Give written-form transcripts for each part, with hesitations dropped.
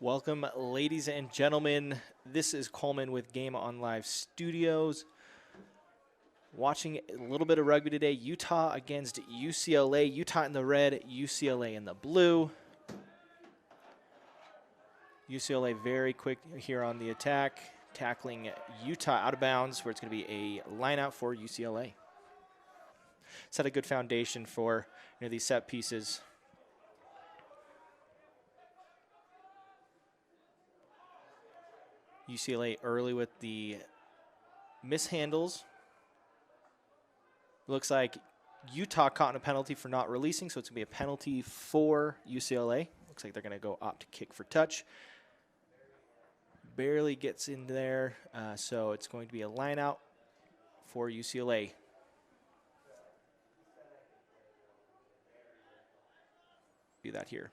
Welcome, ladies and gentlemen. This is Coleman with Game On Live Studios. Watching a little bit of rugby today. Utah against UCLA. Utah in the red, UCLA in the blue. UCLA very quick here on the attack, tackling Utah out of bounds, where it's going to be a line out for UCLA. Set a good foundation for these set pieces. UCLA early with the mishandles. Looks like Utah caught in a penalty for not releasing, so it's going to be a penalty for UCLA. Looks like they're going to go opt to kick for touch. Barely gets in there, so it's going to be a line out for UCLA. Do that here.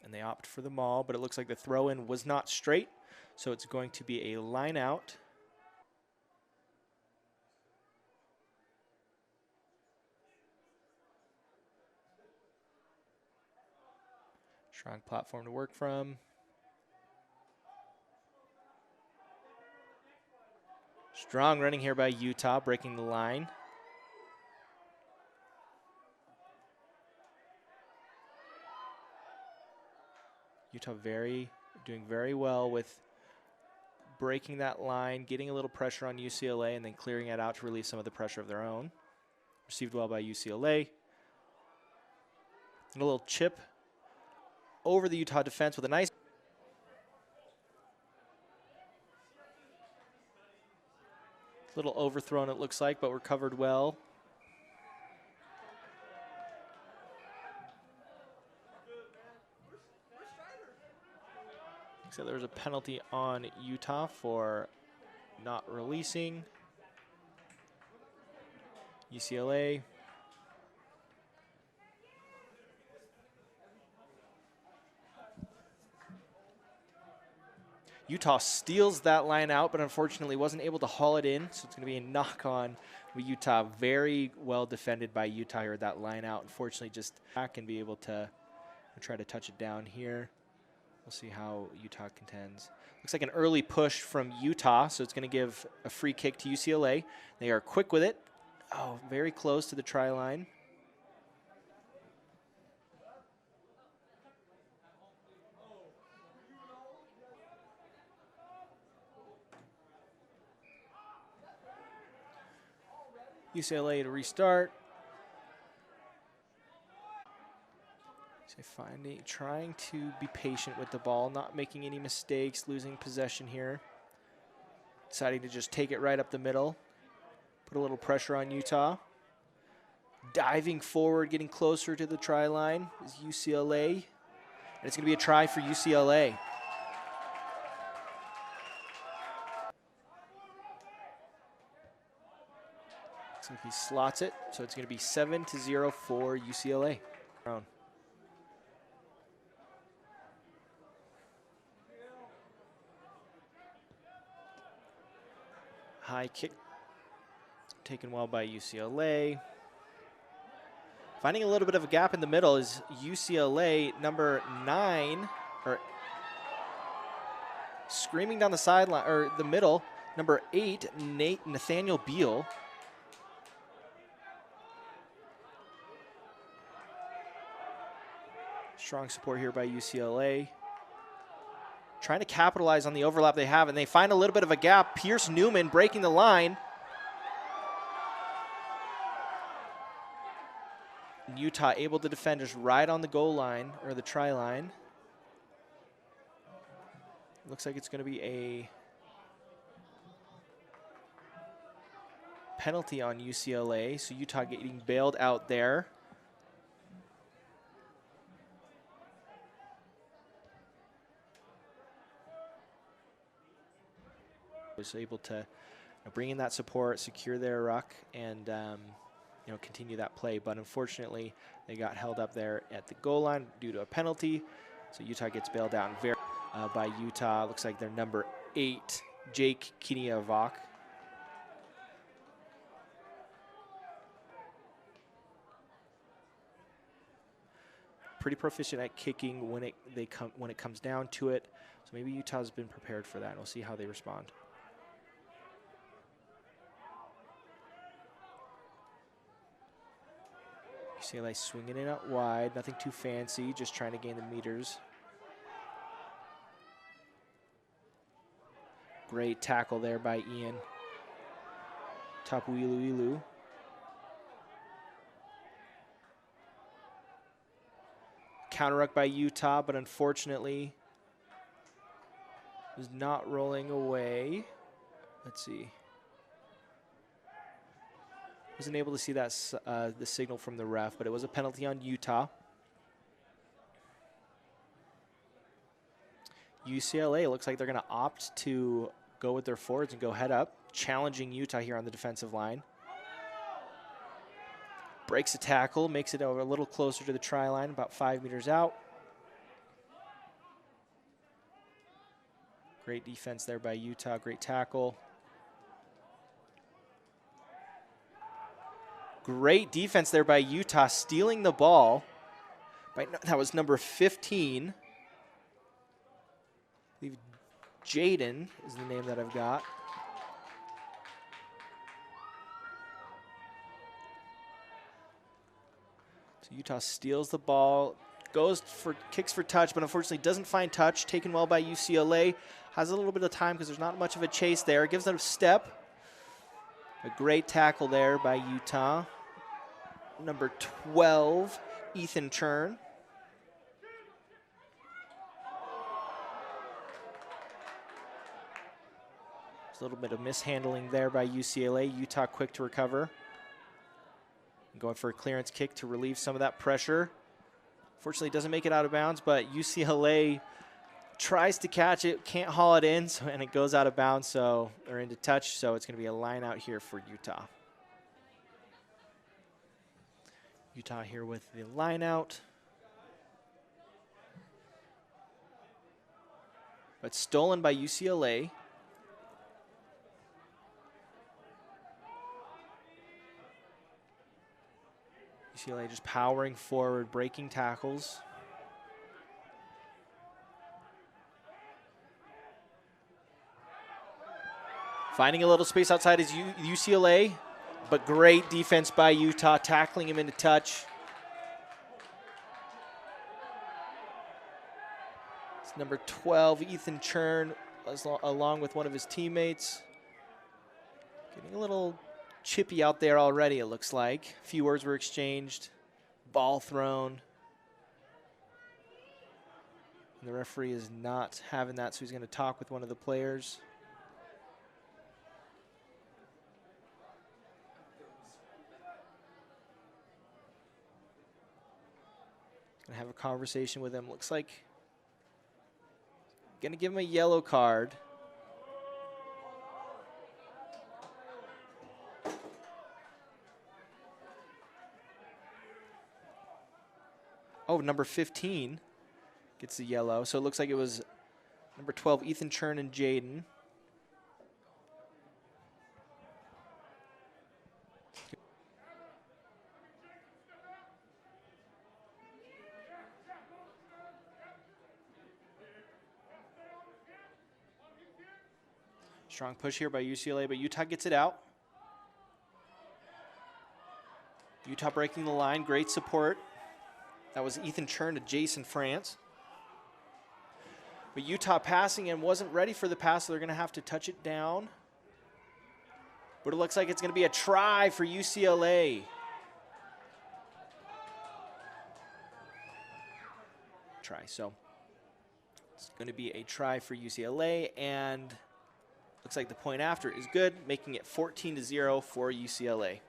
And they opt for the maul, but it looks like the throw-in was not straight, so it's going to be a line out. Strong platform to work from. Strong running here by Utah, breaking the line. Utah doing very well with breaking that line, getting a little pressure on UCLA, and then clearing it out to relieve some of the pressure of their own. Received well by UCLA. And a little chip over the Utah defense with a nice little overthrown, it looks like, but recovered well. So there's a penalty on Utah for not releasing. UCLA. Utah steals that line out, but unfortunately wasn't able to haul it in, so it's going to be a knock on with Utah. Very well defended by Utah here, that line out. Unfortunately, just back and be able to try to touch it down here. We'll see how Utah contends. Looks like an early push from Utah, so it's going to give a free kick to UCLA. They are quick with it. Oh, very close to the try line. UCLA to restart. So trying to be patient with the ball, not making any mistakes, losing possession here. Deciding to just take it right up the middle. Put a little pressure on Utah. Diving forward, getting closer to the try line is UCLA. And it's going to be a try for UCLA. So he slots it, so it's going to be 7-0 for UCLA. High kick taken well by UCLA. Finding a little bit of a gap in the middle is UCLA number 9, or screaming down the sideline, or the middle, number 8, Nathaniel Beal. Strong support here by UCLA. Trying to capitalize on the overlap they have, and they find a little bit of a gap. Pierce Newman breaking the line. And Utah able to defend just right on the goal line, or the try line. Looks like it's going to be a penalty on UCLA, so Utah getting bailed out there. Was able to bring in that support, secure their ruck, and continue that play. But unfortunately, they got held up there at the goal line due to a penalty. So Utah gets bailed out by Utah. Looks like their number 8, Jake Kiniavok. pretty proficient at kicking when it comes down to it. So maybe Utah's been prepared for that. We'll see how they respond. UCLA swinging it out wide, nothing too fancy, just trying to gain the meters. Great tackle there by Ian Tapuiluilu. Counter ruck by Utah, but unfortunately is not rolling away. Let's see. Wasn't able to see that the signal from the ref, but it was a penalty on Utah. UCLA looks like they're going to opt to go with their forwards and go head up, challenging Utah here on the defensive line. Breaks a tackle, makes it over a little closer to the try line, about 5 meters out. Great defense there by Utah, great tackle. Great defense there by Utah, stealing the ball. That was number 15. I believe Jaden is the name that I've got. So Utah steals the ball, kicks for touch, but unfortunately doesn't find touch. Taken well by UCLA. Has a little bit of time because there's not much of a chase there. Gives it a step. A great tackle there by Utah. Number 12, Ethan Churn. There's a little bit of mishandling there by UCLA. Utah quick to recover. Going for a clearance kick to relieve some of that pressure. Fortunately, doesn't make it out of bounds, but UCLA tries to catch it, can't haul it in, and it goes out of bounds, so they're into touch, so it's going to be a line out here for Utah. Utah here with the line out. But stolen by UCLA. UCLA just powering forward, breaking tackles. Finding a little space outside is UCLA, but great defense by Utah, tackling him into touch. It's number 12, Ethan Churn, along with one of his teammates. Getting a little chippy out there already, it looks like. A few words were exchanged, ball thrown. And the referee is not having that, so he's going to talk with one of the players. Gonna have a conversation with him. Looks like gonna give him a yellow card. Oh, number 15 gets the yellow. So it looks like it was number 12, Ethan Churn and Jaden. Strong push here by UCLA, but Utah gets it out. Utah breaking the line, great support. That was Ethan Churn to Jason France. But Utah passing and wasn't ready for the pass, so they're going to have to touch it down. But it looks like it's going to be a try for UCLA. So it's going to be a try for UCLA, and looks like the point after is good, making it 14-0 for UCLA.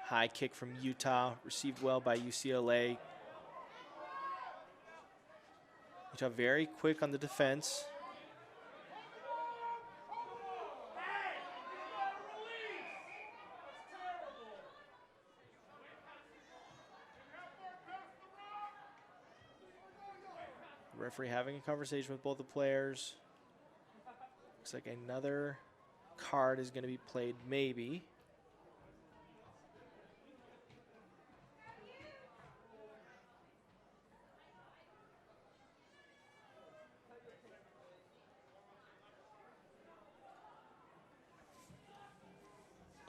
High kick from Utah, received well by UCLA. Utah very quick on the defense. Referee having a conversation with both the players. Looks like another card is going to be played, maybe.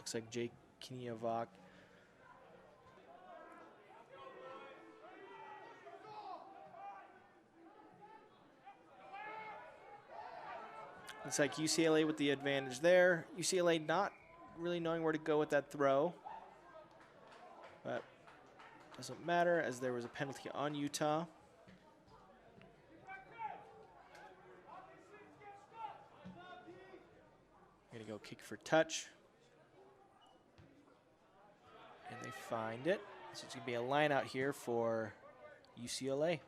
Looks like Jake Kiniavok. Looks like UCLA with the advantage there. UCLA not really knowing where to go with that throw. But doesn't matter as there was a penalty on Utah. Gonna go kick for touch. And they find it. So it's gonna be a line out here for UCLA.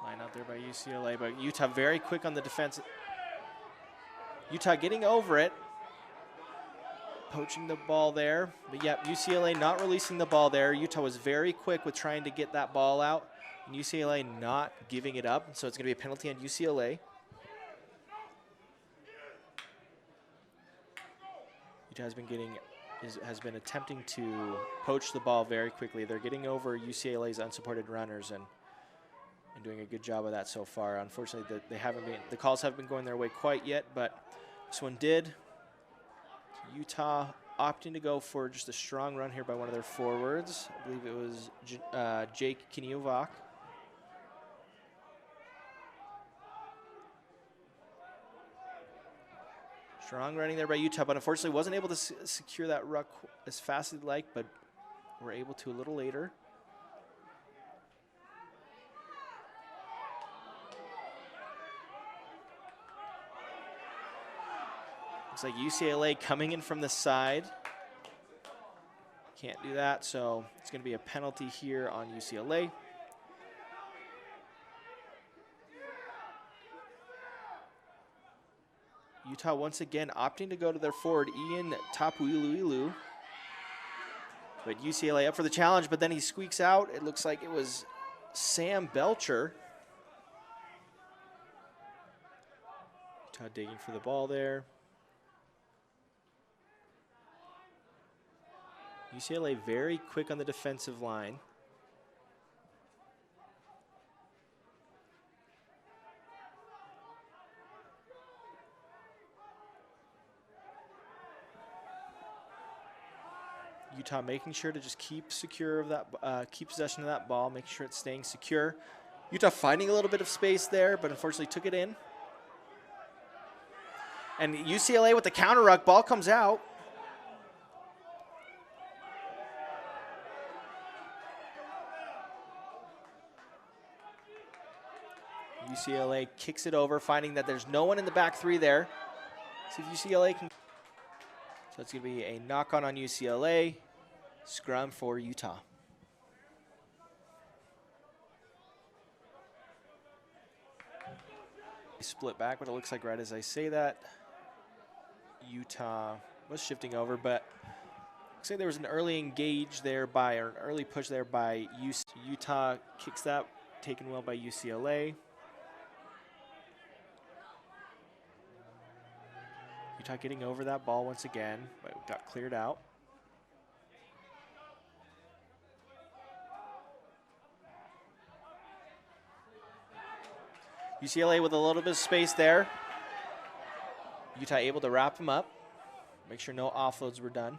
Line out there by UCLA, but Utah very quick on the defense. Utah getting over it. Poaching the ball there. But yeah, UCLA not releasing the ball there. Utah was very quick with trying to get that ball out. And UCLA not giving it up. So it's going to be a penalty on UCLA. Utah has been attempting to poach the ball very quickly. They're getting over UCLA's unsupported runners and doing a good job of that so far. Unfortunately, the calls haven't been going their way quite yet, but this one did. Utah opting to go for just a strong run here by one of their forwards. I believe it was Jake Kiniavok. Strong running there by Utah, but unfortunately wasn't able to secure that ruck as fast as they'd like, but were able to a little later. Looks like UCLA coming in from the side. Can't do that, so it's going to be a penalty here on UCLA. Utah once again opting to go to their forward, Ian Tapuiluilu. But UCLA up for the challenge, but then he squeaks out. It looks like it was Sam Belcher. Utah digging for the ball there. UCLA very quick on the defensive line. Utah making sure to just keep secure of that, keep possession of that ball, make sure it's staying secure. Utah finding a little bit of space there, but unfortunately took it in. And UCLA with the counter ruck, ball comes out. UCLA kicks it over, finding that there's no one in the back three there. See if UCLA can. So it's going to be a knock-on UCLA. Scrum for Utah. Split back, but it looks like right as I say that, Utah was shifting over, but looks like there was an early engage there by, or an early push there by Utah. Kicks that, taken well by UCLA. Utah getting over that ball once again, but got cleared out. UCLA with a little bit of space there. Utah able to wrap him up. Make sure no offloads were done.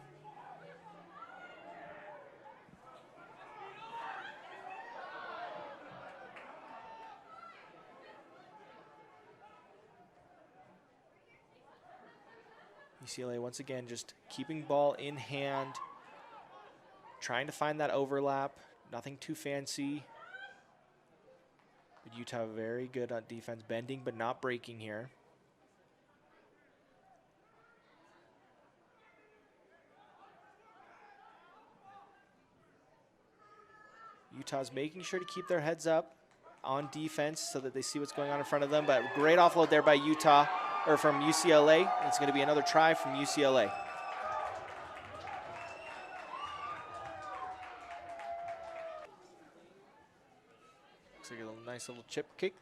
UCLA once again just keeping ball in hand, trying to find that overlap, nothing too fancy. But Utah very good on defense, bending but not breaking here. Utah's making sure to keep their heads up on defense so that they see what's going on in front of them, but great offload there by Utah. Or from UCLA. It's going to be another try from UCLA. Looks like a nice little chip kick.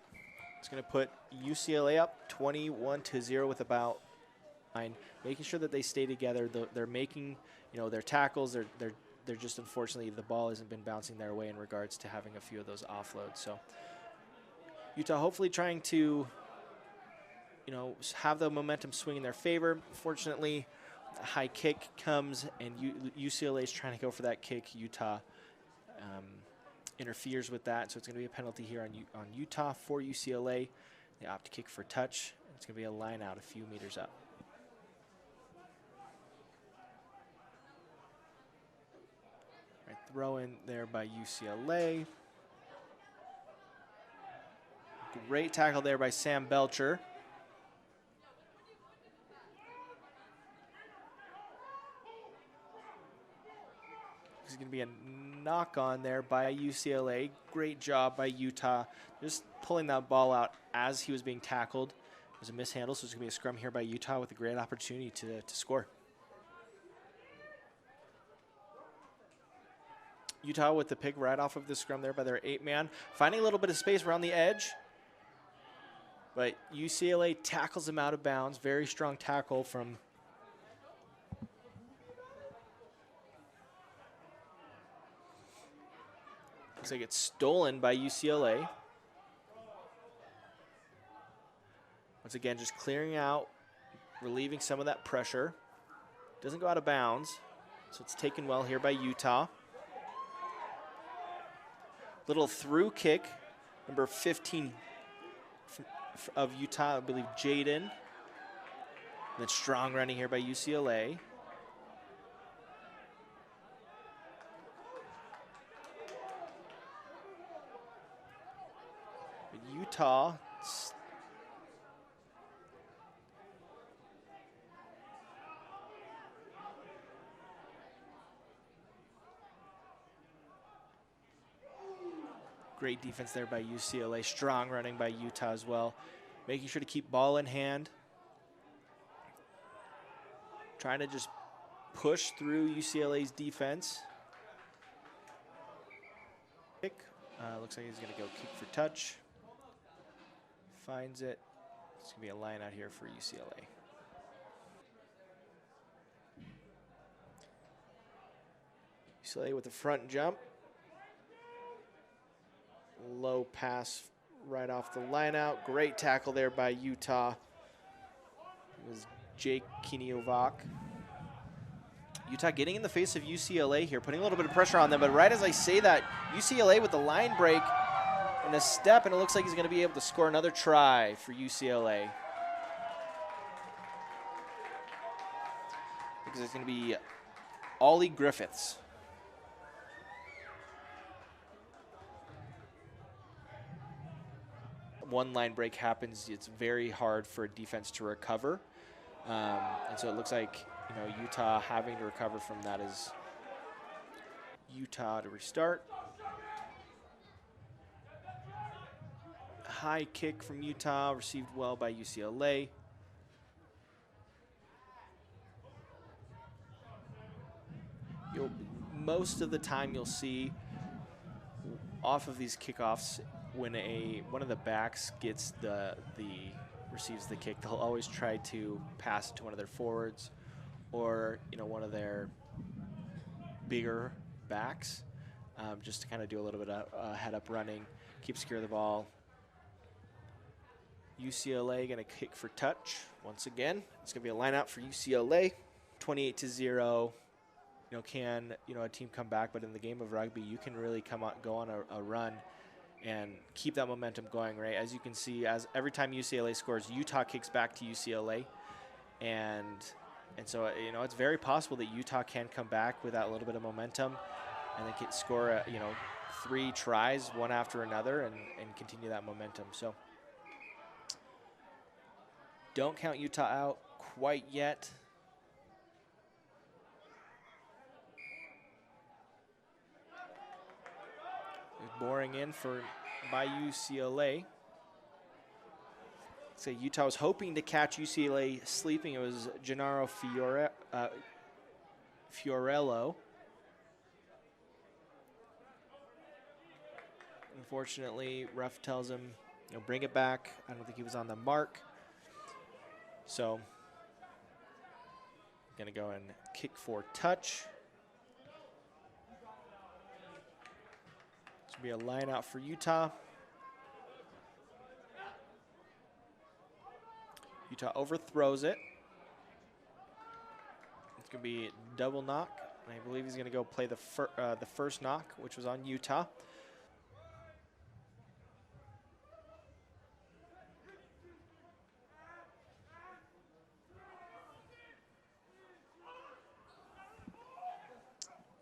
It's going to put UCLA up 21-0 with about 9. Making sure that they stay together. They're making, their tackles. They're just, unfortunately, the ball hasn't been bouncing their way in regards to having a few of those offloads. So Utah hopefully trying to have the momentum swing in their favor. Fortunately, a high kick comes, and UCLA is trying to go for that kick. Utah interferes with that, so it's going to be a penalty here on Utah for UCLA. They opt to kick for touch. It's going to be a line out a few meters up. Right, throw in there by UCLA. Great tackle there by Sam Belcher. There's going to be a knock on there by UCLA. Great job by Utah, just pulling that ball out as he was being tackled. It was a mishandle, so it's going to be a scrum here by Utah with a great opportunity to score. Utah with the pick right off of the scrum there by their 8-man, finding a little bit of space around the edge. But UCLA tackles him out of bounds. Very strong tackle from looks like it's stolen by UCLA. Once again, just clearing out, relieving some of that pressure. Doesn't go out of bounds, so it's taken well here by Utah. Little through kick, number 15 of Utah, I believe Jaden. And then strong running here by UCLA. But Utah great defense there by UCLA. Strong running by Utah as well. Making sure to keep ball in hand. Trying to just push through UCLA's defense. Kick. Looks like he's going to go kick for touch. Finds it. It's going to be a line out here for UCLA. UCLA with the front jump. Low pass right off the line out. Great tackle there by Utah. It was Jake Kiniovac. Utah getting in the face of UCLA here, putting a little bit of pressure on them. But right as I say that, UCLA with the line break and a step, and it looks like he's going to be able to score another try for UCLA. Because it's going to be Ollie Griffiths. One line break happens, it's very hard for a defense to recover. And so it looks like Utah having to recover from that is Utah to restart. High kick from Utah, received well by UCLA. Most of the time you'll see off of these kickoffs, when one of the backs gets receives the kick, they'll always try to pass it to one of their forwards or one of their bigger backs, just to kind of do a little bit of head up running, keep secure of the ball. UCLA going to kick for touch once again. It's going to be a line out for UCLA, 28-0. Can a team come back? But in the game of rugby, you can really go on a run and keep that momentum going, right? As you can see, as every time UCLA scores, Utah kicks back to UCLA, and so it's very possible that Utah can come back with that little bit of momentum, and then score 3 tries one after another, and continue that momentum. So don't count Utah out quite yet. Boring in by UCLA. So Utah was hoping to catch UCLA sleeping. It was Gennaro Fiorello. Unfortunately, ref tells him, bring it back. I don't think he was on the mark. So, gonna go and kick for touch. Be a line out for Utah. Utah overthrows it. It's going to be double knock. And I believe he's going to go play the first knock, which was on Utah.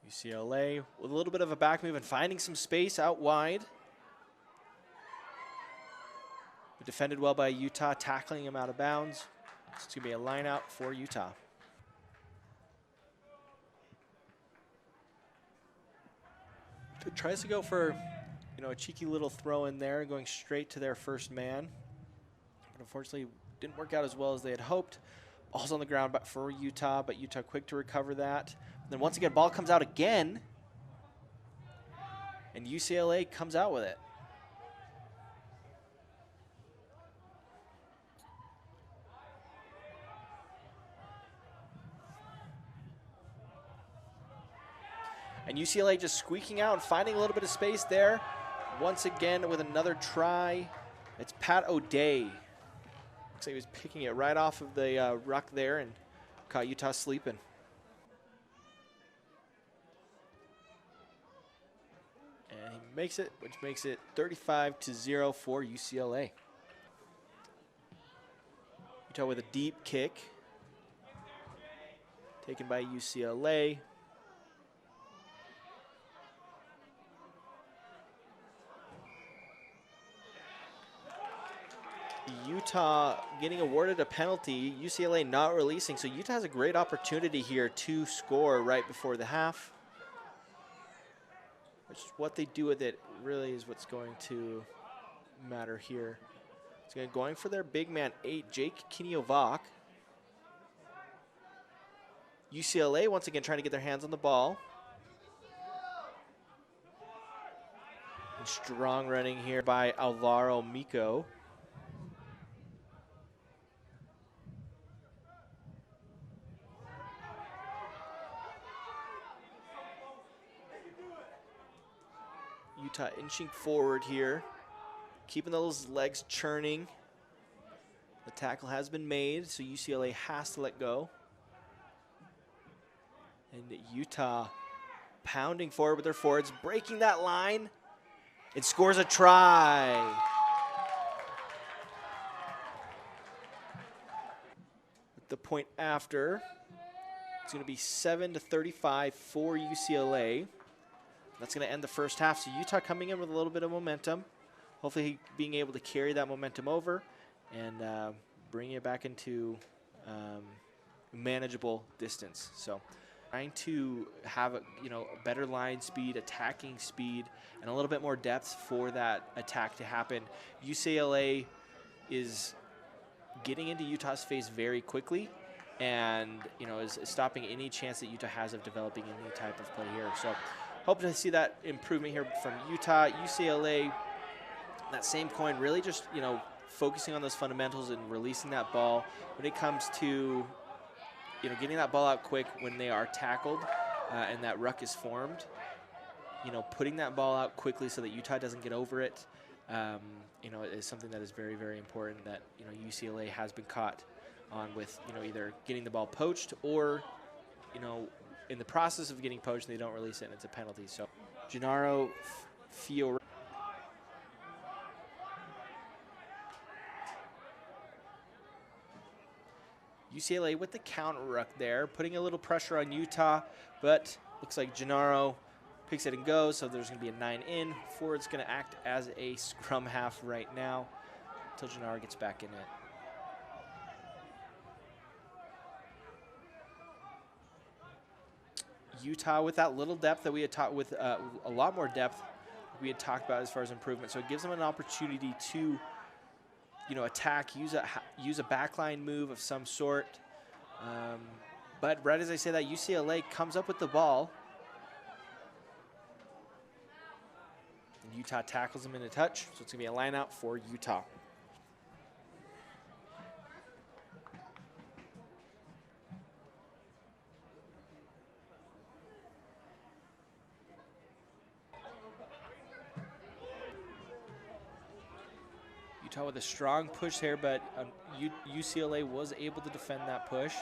UCLA with a little bit of a back move and finding some space out wide. But defended well by Utah, tackling him out of bounds. It's going to be a line out for Utah. It tries to go for, a cheeky little throw in there, going straight to their first man. But unfortunately, didn't work out as well as they had hoped. Also on the ground for Utah, but Utah quick to recover that. Then once again, ball comes out again, and UCLA comes out with it. And UCLA just squeaking out and finding a little bit of space there. Once again with another try. It's Pat O'Day. Looks like he was picking it right off of the ruck there and caught Utah sleeping. And he makes it, which makes it 35-0 for UCLA. Utah with a deep kick. Taken by UCLA. Utah getting awarded a penalty, UCLA not releasing, so Utah has a great opportunity here to score right before the half. Which is what they do with it really is what's going to matter here. So going for their big man 8, Jake Kiniovac. UCLA once again trying to get their hands on the ball. And strong running here by Alvaro Miko. Utah inching forward here, keeping those legs churning. The tackle has been made, so UCLA has to let go. And Utah pounding forward with their forwards, breaking that line. It scores a try. With the point after, it's going to be 7-35 for UCLA. That's going to end the first half. So Utah coming in with a little bit of momentum. Hopefully being able to carry that momentum over and bring it back into manageable distance. So trying to have a better line speed, attacking speed, and a little bit more depth for that attack to happen. UCLA is getting into Utah's face very quickly and is stopping any chance that Utah has of developing any type of play here. So hoping to see that improvement here from Utah. UCLA, that same coin, really just, focusing on those fundamentals and releasing that ball. When it comes to, getting that ball out quick when they are tackled and that ruck is formed, putting that ball out quickly so that Utah doesn't get over it, is something that is very, very important that, UCLA has been caught on with, either getting the ball poached or, in the process of getting poached, they don't release it, and it's a penalty. So, Gennaro Fiore. UCLA with the counter ruck there, putting a little pressure on Utah, but looks like Gennaro picks it and goes, so there's going to be a 9 in. Forward's going to act as a scrum half right now until Gennaro gets back in it. Utah with that little depth that we had talked with, a lot more depth we had talked about as far as improvement. So it gives them an opportunity to, attack, use a backline move of some sort. But right as I say that, UCLA comes up with the ball. And Utah tackles them in a touch, so it's going to be a line out for Utah. Utah with a strong push here, but UCLA was able to defend that push.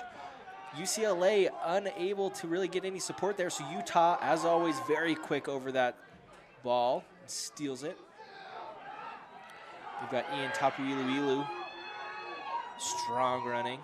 UCLA unable to really get any support there, so Utah, as always, very quick over that ball, steals it. We've got Ian Tapuiluilu, strong running.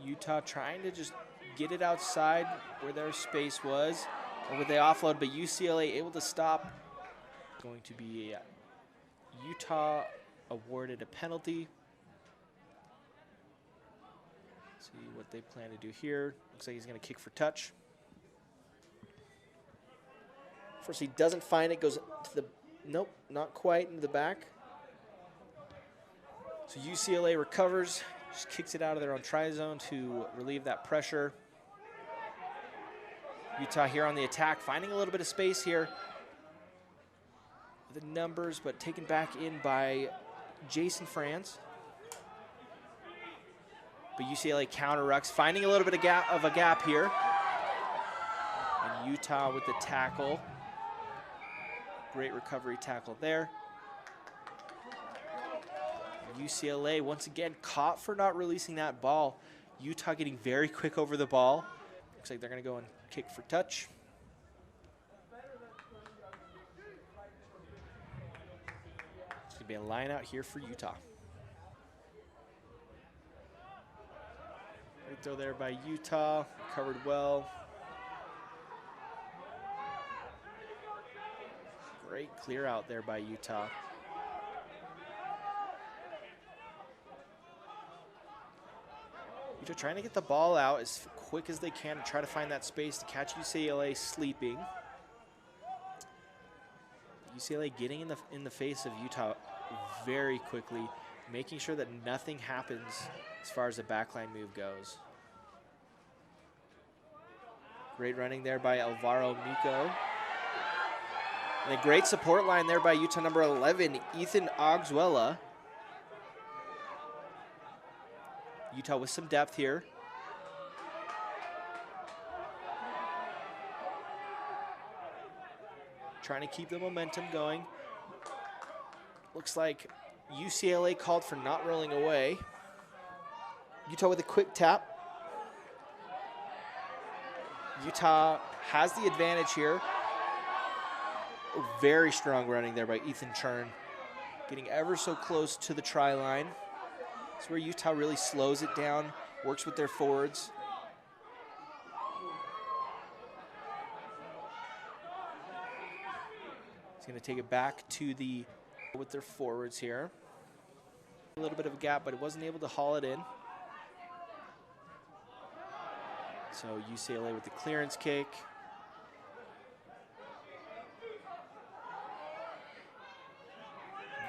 Utah trying to just get it outside where their space was, or would they offload, but UCLA able to stop. Going to be Utah awarded a penalty. See what they plan to do here. Looks like he's going to kick for touch. First, he doesn't find it, goes to the, nope, not quite into the back. So UCLA recovers, just kicks it out of their own try zone to relieve that pressure. Utah here on the attack, finding a little bit of space here. The numbers, but taken back in by Jason Franz. But UCLA counter-rucks, finding a little bit of a gap here. And Utah with the tackle. Great recovery tackle there. UCLA once again caught for not releasing that ball. Utah getting very quick over the ball. Looks like they're going to go and kick for touch. It's going to be a line out here for Utah. Great throw there by Utah, covered well. Great clear out there by Utah. Utah trying to get the ball out as quick as they can to try to find that space to catch UCLA sleeping. UCLA getting in the face of Utah very quickly, making sure that nothing happens as far as the backline move goes. Great running there by Alvaro Miko. And a great support line there by Utah number 11, Ethan Ogzuela. Utah with some depth here. Trying to keep the momentum going. Looks like UCLA called for not rolling away. Utah with a quick tap. Utah has the advantage here. Very strong running there by Ethan Churn. Getting ever so close to the try line. It's where Utah really slows it down, works with their forwards. He's going to take it back to with their forwards here. A little bit of a gap, but it wasn't able to haul it in. So UCLA with the clearance kick.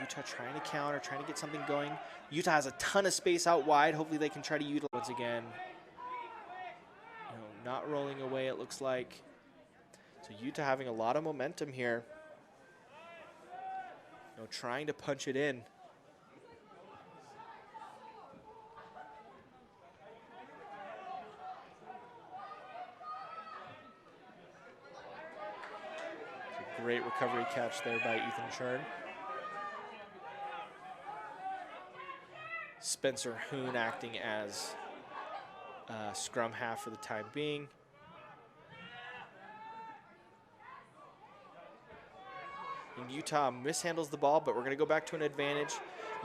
Utah trying to counter, trying to get something going. Utah has a ton of space out wide. Hopefully they can try to utilize once again. Not rolling away, it looks like. So Utah having a lot of momentum here. Trying to punch it in. It's a great recovery catch there by Ethan Churn. Spencer Hoon acting as scrum half for the time being. And Utah mishandles the ball, but we're going to go back to an advantage.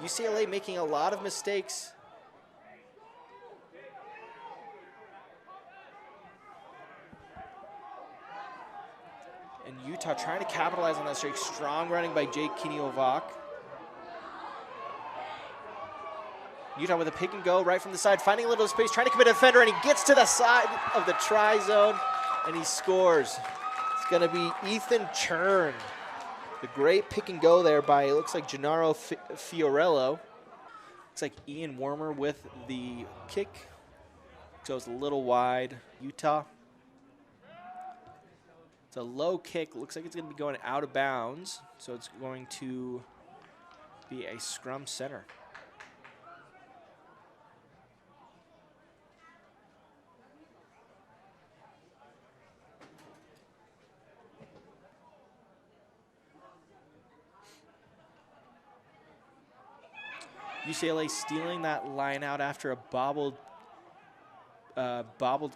UCLA making a lot of mistakes. And Utah trying to capitalize on that streak. Strong running by Jake Kiniovac. Utah with a pick and go right from the side, finding a little space, trying to commit a defender, and he gets to the side of the try zone, and he scores. It's going to be Ethan Churn. The great pick and go there by, it looks like, Gennaro Fiorello. Looks like Ian Warmer with the kick. Goes a little wide. Utah. It's a low kick. Looks like it's going to be going out of bounds. So it's going to be a scrum center. UCLA stealing that line out after a bobbled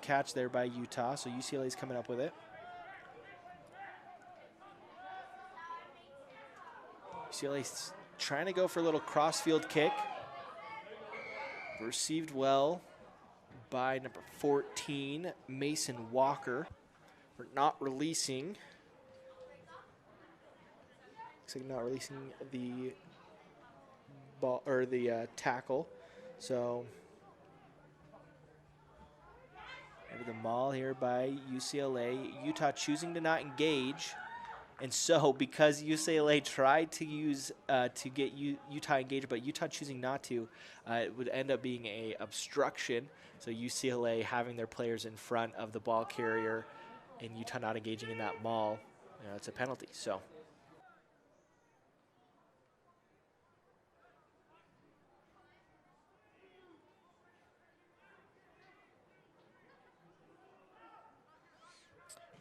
catch there by Utah, so UCLA's coming up with it. UCLA's trying to go for a little crossfield kick. Received well by number 14, Mason Walker. We're not releasing. Looks like not releasing the ball or the tackle. So the maul here by UCLA. Utah choosing to not engage. And so because UCLA tried to use to get Utah engaged, but Utah choosing not to, it would end up being a obstruction. So UCLA having their players in front of the ball carrier and Utah not engaging in that maul, it's a penalty. So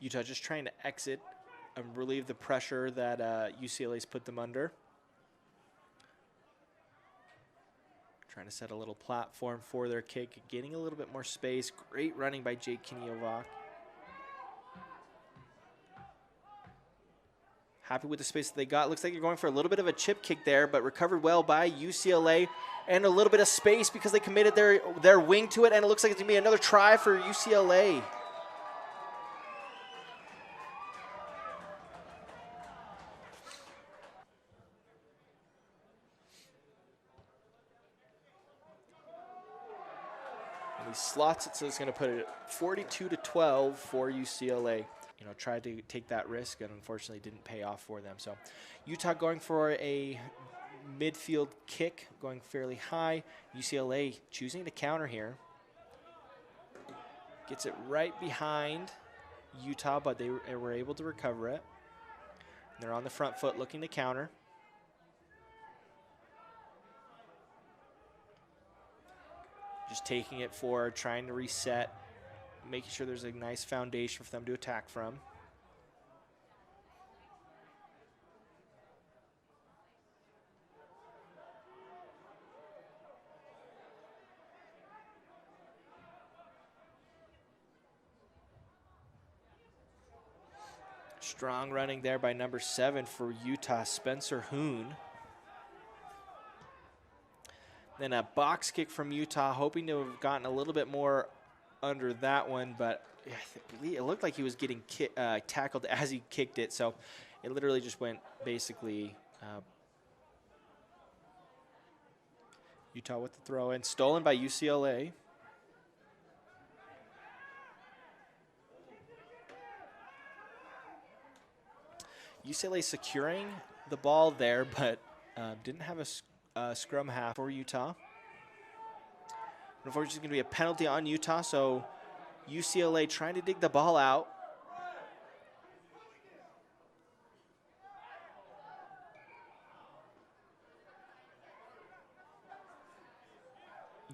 Utah just trying to exit and relieve the pressure that UCLA's put them under. Trying to set a little platform for their kick, getting a little bit more space. Great running by Jake Kiniovac. Happy with the space that they got. Looks like you're going for a little bit of a chip kick there, but recovered well by UCLA. And a little bit of space because they committed their wing to it, and it looks like it's going to be another try for UCLA. He slots it, so it's going to put it 42-12 for UCLA. Tried to take that risk and unfortunately didn't pay off for them. So Utah going for a midfield kick, going fairly high. UCLA choosing to counter here. Gets it right behind Utah, but they were able to recover it. And they're on the front foot looking to counter. Just taking it forward, trying to reset, making sure there's a nice foundation for them to attack from. Strong running there by number 7 for Utah, Spencer Hoon. Then a box kick from Utah, hoping to have gotten a little bit more under that one, but it looked like he was getting tackled as he kicked it, so it literally just went basically Utah with the throw in. Stolen by UCLA. UCLA securing the ball there, but didn't have a scrum half for Utah. Unfortunately, it's going to be a penalty on Utah, so UCLA trying to dig the ball out.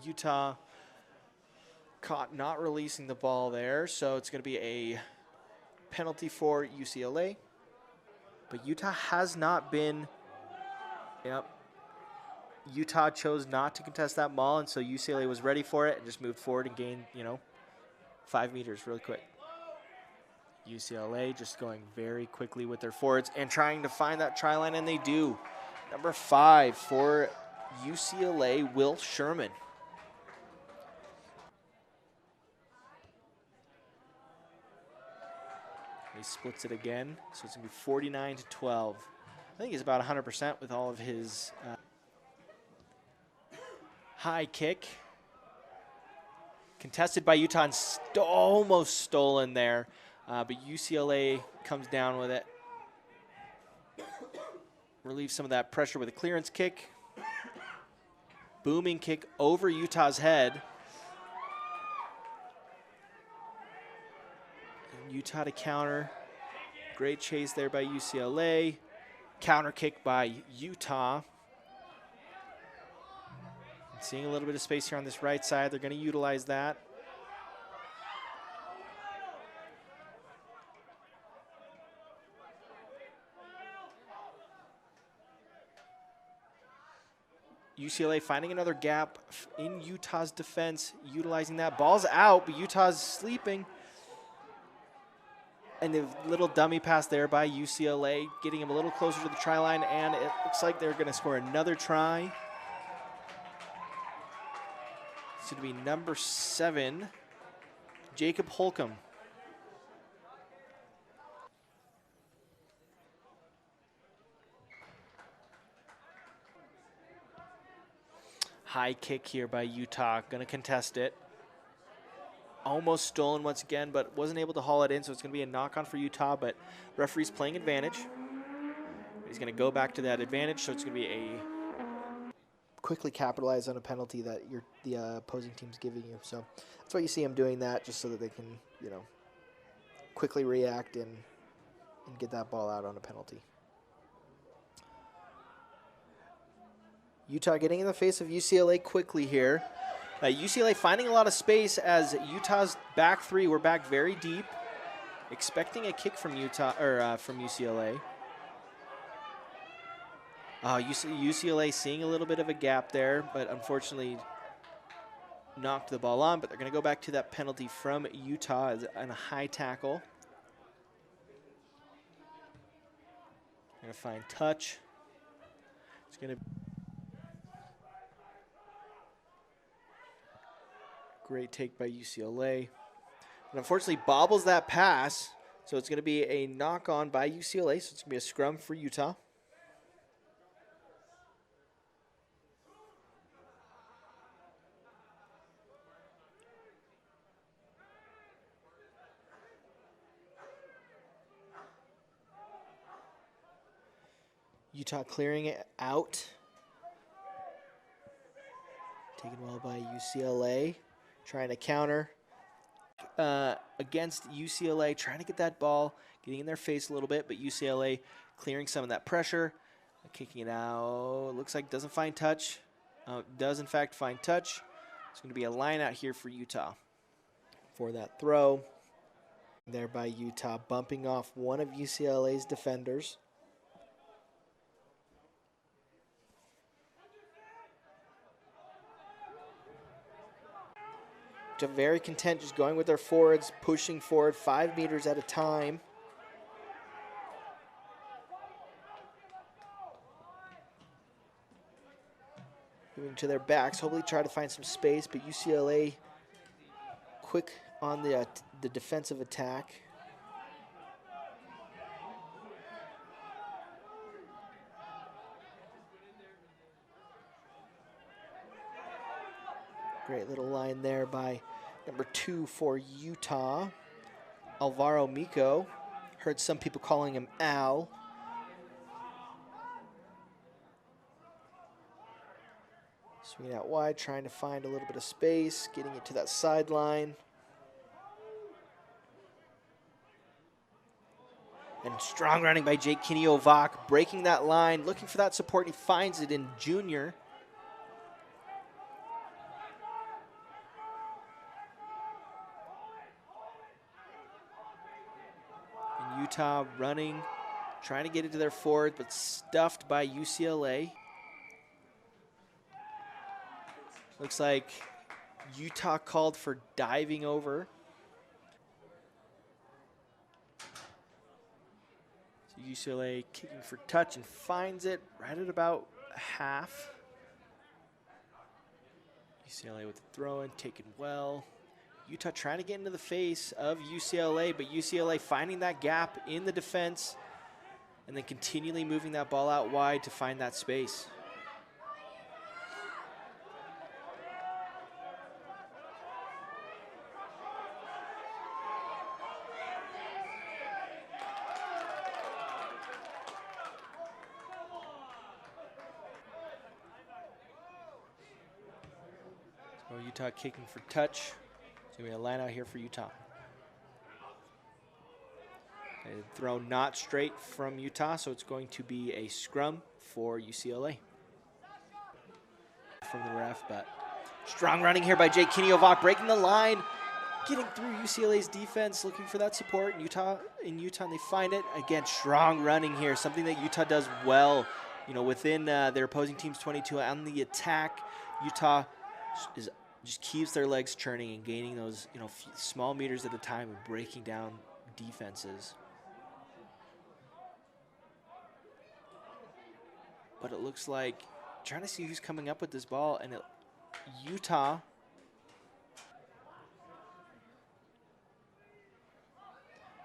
Utah caught not releasing the ball there, so it's going to be a penalty for UCLA. But Utah has not been, Utah chose not to contest that maul, and so UCLA was ready for it and just moved forward and gained, 5 meters really quick. UCLA just going very quickly with their forwards and trying to find that try line, and they do. Number 5 for UCLA, Will Sherman. He splits it again, so it's going to be 49-12. I think he's about 100% with all of his high kick. Contested by Utah and almost stolen there, but UCLA comes down with it. Relieves some of that pressure with a clearance kick. Booming kick over Utah's head. Utah to counter. Great chase there by UCLA. Counter kick by Utah. seeing a little bit of space here on this right side. They're going to utilize that. UCLA finding another gap in Utah's defense, utilizing that. Ball's out, but Utah's sleeping. And the little dummy pass there by UCLA, getting him a little closer to the try line, and it looks like they're going to score another try. It's going to be number 7, Jacob Holcomb. High kick here by Utah, going to contest it. Almost stolen once again, but wasn't able to haul it in, so it's going to be a knock-on for Utah, but referee's playing advantage. He's going to go back to that advantage, so it's going to be a quickly capitalize on a penalty that the opposing team's giving you. So that's why you see him doing that, just so that they can, you know, quickly react and get that ball out on a penalty. Utah getting in the face of UCLA quickly here. UCLA finding a lot of space as Utah's back three. We're back very deep, expecting a kick from Utah or from UCLA. UCLA seeing a little bit of a gap there, but unfortunately knocked the ball on. But they're going to go back to that penalty from Utah on a high tackle. Going to find touch. It's going to. Great take by UCLA. But unfortunately bobbles that pass, so it's going to be a knock-on by UCLA, so it's going to be a scrum for Utah. Utah clearing it out. Taken well by UCLA. Trying to counter against UCLA, trying to get that ball, getting in their face a little bit, but UCLA clearing some of that pressure, kicking it out. Looks like doesn't find touch. Does in fact find touch. It's going to be a line out here for Utah for that throw. There by Utah, bumping off one of UCLA's defenders. Very content just going with their forwards, pushing forward 5 meters at a time. Moving to their backs, hopefully try to find some space, but UCLA quick on the defensive attack. Great little line there by number 2 for Utah, Alvaro Miko. Heard some people calling him Al. Swinging out wide, trying to find a little bit of space, getting it to that sideline. And strong running by Jake Kinneovak, breaking that line, looking for that support, and he finds it in Junior. Utah running, trying to get it to their forward, but stuffed by UCLA. Looks like Utah called for diving over. So UCLA kicking for touch and finds it right at about half. UCLA with the throw in, taken well. Utah trying to get into the face of UCLA, but UCLA finding that gap in the defense and then continually moving that ball out wide to find that space. So Utah kicking for touch. It's going to be a line out here for Utah. A throw not straight from Utah, so it's going to be a scrum for UCLA. From the ref, but Strong running here by Jake Kiniovac, breaking the line, getting through UCLA's defense, looking for that support. Utah, and they find it. Again, strong running here, something that Utah does well, you know, within their opposing team's 22 on the attack. Utah just keeps their legs churning and gaining those, you know, small meters at a time and breaking down defenses. But it looks like, trying to see who's coming up with this ball, and Utah.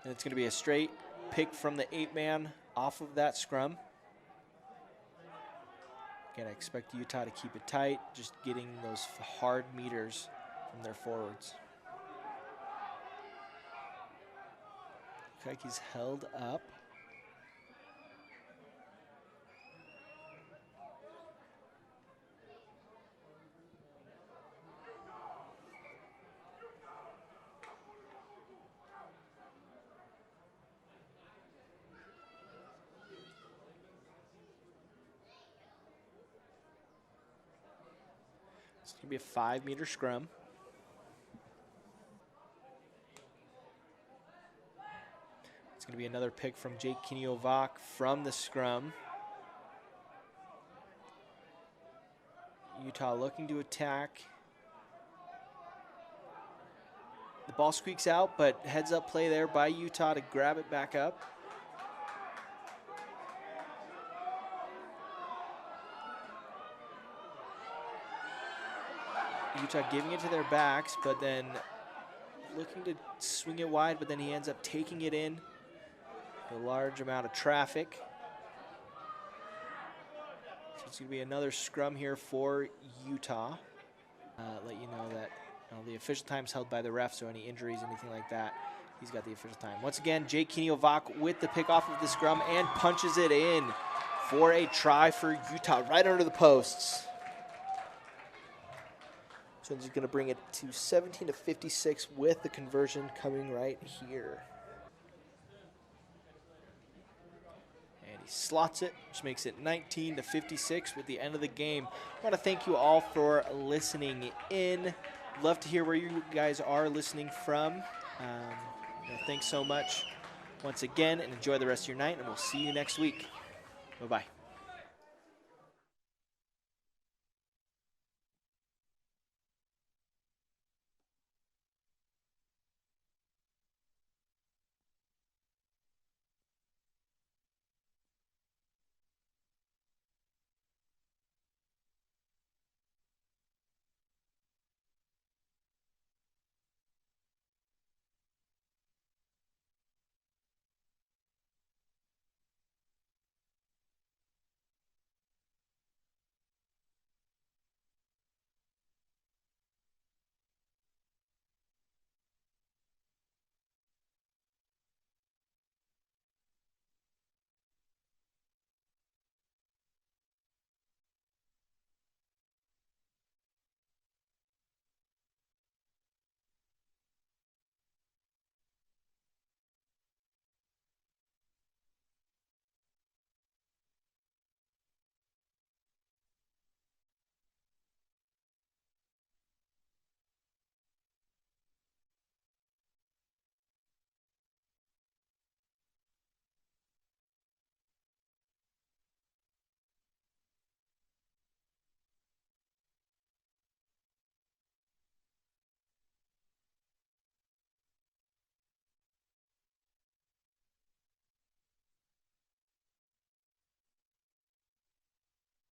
And it's going to be a straight pick from the 8-man off of that scrum. Again, I expect Utah to keep it tight, just getting those hard meters from their forwards. Looks like he's held up. It's going to be a 5-meter scrum. It's going to be another pick from Jake Kiniovac from the scrum. Utah looking to attack. The ball squeaks out, but heads up play there by Utah to grab it back up. Utah giving it to their backs, but then looking to swing it wide, but then he ends up taking it in. A large amount of traffic. So it's going to be another scrum here for Utah. Let you know that the official time's held by the ref, so any injuries, anything like that, he's got the official time. Once again, Jake Kiniovac with the pick off of the scrum and punches it in for a try for Utah right under the posts. So he's going to bring it to 17-56 with the conversion coming right here. And he slots it, which makes it 19-56 with the end of the game. I want to thank you all for listening in. Love to hear where you guys are listening from. Thanks so much once again, and enjoy the rest of your night, and we'll see you next week. Bye-bye.